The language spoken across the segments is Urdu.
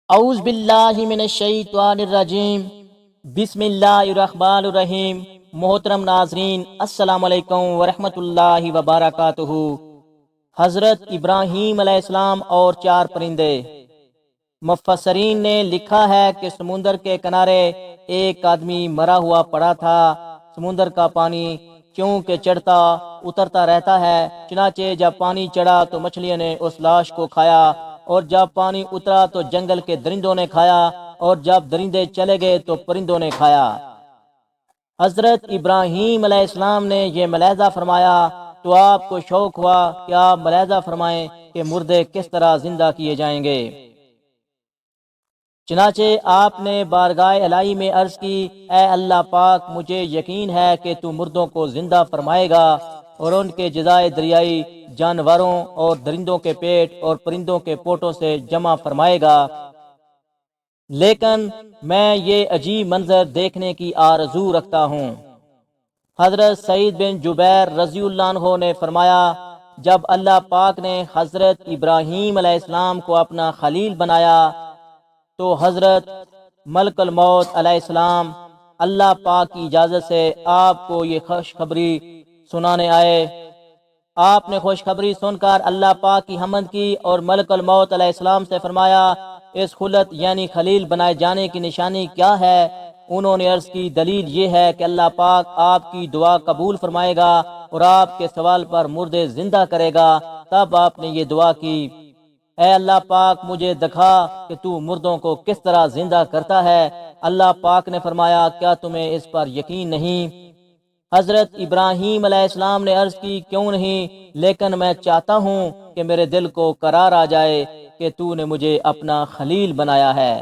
اعوذ باللہ من الشیطان الرجیم، بسم اللہ الرحمن الرحیم۔ محترم ناظرین، السلام علیکم ورحمۃ اللہ وبرکاتہ۔ حضرت ابراہیم علیہ السلام اور چار پرندے۔ مفسرین نے لکھا ہے کہ سمندر کے کنارے ایک آدمی مرا ہوا پڑا تھا۔ سمندر کا پانی چونکہ چڑھتا اترتا رہتا ہے، چنانچہ جب پانی چڑھا تو مچھلیوں نے اس لاش کو کھایا، اور جب پانی اترا تو جنگل کے درندوں نے کھایا، اور جب درندے چلے گئے تو پرندوں نے کھایا۔ حضرت ابراہیم علیہ السلام نے یہ ملاحظہ فرمایا تو آپ کو شوق ہوا کہ آپ ملاحظہ فرمائیں کہ مردے کس طرح زندہ کیے جائیں گے۔ چنانچہ آپ نے بارگاہ الہی میں عرض کی، اے اللہ پاک، مجھے یقین ہے کہ تو مردوں کو زندہ فرمائے گا اور ان کے جزائے دریائی جانوروں اور درندوں کے پیٹ اور پرندوں کے پوٹوں سے جمع فرمائے گا، لیکن میں یہ عجیب منظر دیکھنے کی آرزو رکھتا ہوں۔ حضرت سعید بن جبیر رضی اللہ عنہ نے فرمایا، جب اللہ پاک نے حضرت ابراہیم علیہ السلام کو اپنا خلیل بنایا تو حضرت ملک الموت علیہ السلام اللہ پاک کی اجازت سے آپ کو یہ خوشخبری سنانے آئے۔ آپ نے خوشخبری سن کر اللہ پاک کی حمد کی اور ملک الموت علیہ السلام سے فرمایا، اس خلت یعنی خلیل بنائے جانے کی نشانی کیا ہے؟ انہوں نے عرض کی، دلیل یہ ہے کہ اللہ پاک آپ کی دعا قبول فرمائے گا اور آپ کے سوال پر مردے زندہ کرے گا۔ تب آپ نے یہ دعا کی، اے اللہ پاک، مجھے دکھا کہ تو مردوں کو کس طرح زندہ کرتا ہے۔ اللہ پاک نے فرمایا، کیا تمہیں اس پر یقین نہیں؟ حضرت ابراہیم علیہ السلام نے عرض کی، کیوں نہیں، لیکن میں چاہتا ہوں کہ میرے دل کو قرار آ جائے کہ تو نے مجھے اپنا خلیل بنایا ہے،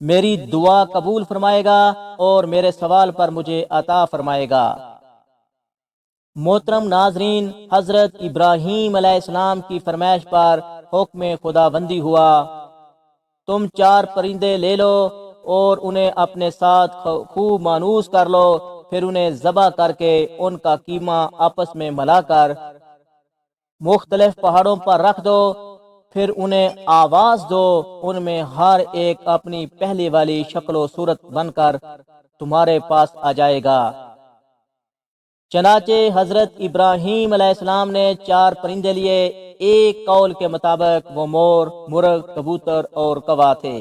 میری دعا قبول فرمائے گا اور میرے سوال پر مجھے عطا فرمائے گا۔ محترم ناظرین، حضرت ابراہیم علیہ السلام کی فرمائش پر حکم خداوندی ہوا، تم چار پرندے لے لو اور انہیں اپنے ساتھ خوب مانوس کر لو، پھر انہیں ذبح کر کے ان کا قیمہ آپس میں ملا کر مختلف پہاڑوں پر رکھ دو، پھر انہیں آواز دو، ان میں ہر ایک اپنی پہلی والی شکل و صورت بن کر تمہارے پاس آ جائے گا۔ چنانچہ حضرت ابراہیم علیہ السلام نے چار پرندے لیے، ایک قول کے مطابق وہ مور، مرغ، کبوتر اور کوا تھے۔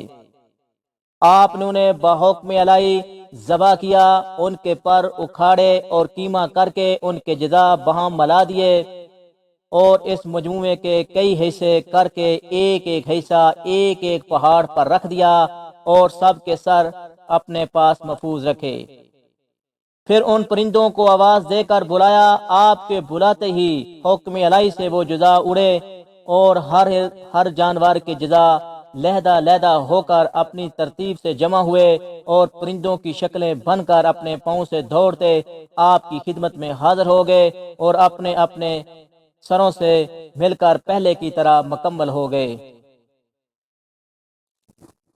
آپ نے انہیں بحکم الہی ذبح کیا، ان کے پر اکھاڑے اور قیمہ کر کے ان کے جزا بہم ملا دیے، اور اس مجموعے کے کئی حصے کر کے ایک ایک حصہ ایک ایک پہاڑ پر رکھ دیا اور سب کے سر اپنے پاس محفوظ رکھے۔ پھر ان پرندوں کو آواز دے کر بلایا، آپ کے بلاتے ہی حکم الہی سے وہ جزا اڑے اور ہر جانور کے جزا لہدہ لہدہ ہو کر اپنی ترتیب سے جمع ہوئے اور پرندوں کی شکلیں بن کر اپنے پاؤں سے دوڑتے آپ کی خدمت میں حاضر ہو گئے اور اپنے اپنے سروں سے مل کر پہلے کی طرح مکمل ہو گئے۔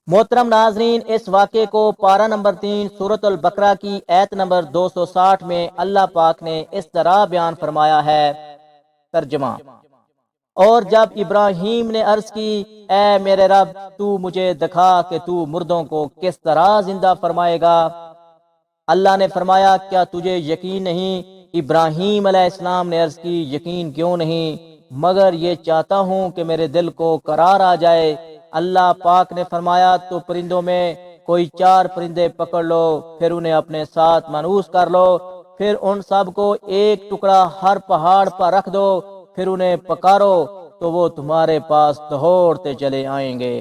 محترم ناظرین، اس واقعے کو پارہ نمبر 3 سورۃ البقرہ کی آیت نمبر 260 میں اللہ پاک نے اس طرح بیان فرمایا ہے۔ ترجمہ: اور جب ابراہیم نے عرض کی، اے میرے رب، تو مجھے دکھا کہ تو مردوں کو کس طرح زندہ فرمائے گا۔ اللہ نے فرمایا، کیا تجھے یقین نہیں؟ ابراہیم علیہ السلام نے عرض کی، یقین کیوں نہیں، مگر یہ چاہتا ہوں کہ میرے دل کو قرار آ جائے۔ اللہ پاک نے فرمایا، تو پرندوں میں کوئی چار پرندے پکڑ لو، پھر انہیں اپنے ساتھ مانوس کر لو، پھر ان سب کو ایک ٹکڑا ہر پہاڑ پر رکھ دو، پھر انہیں پکارو تو وہ تمہارے پاس دوڑتے چلے آئیں گے۔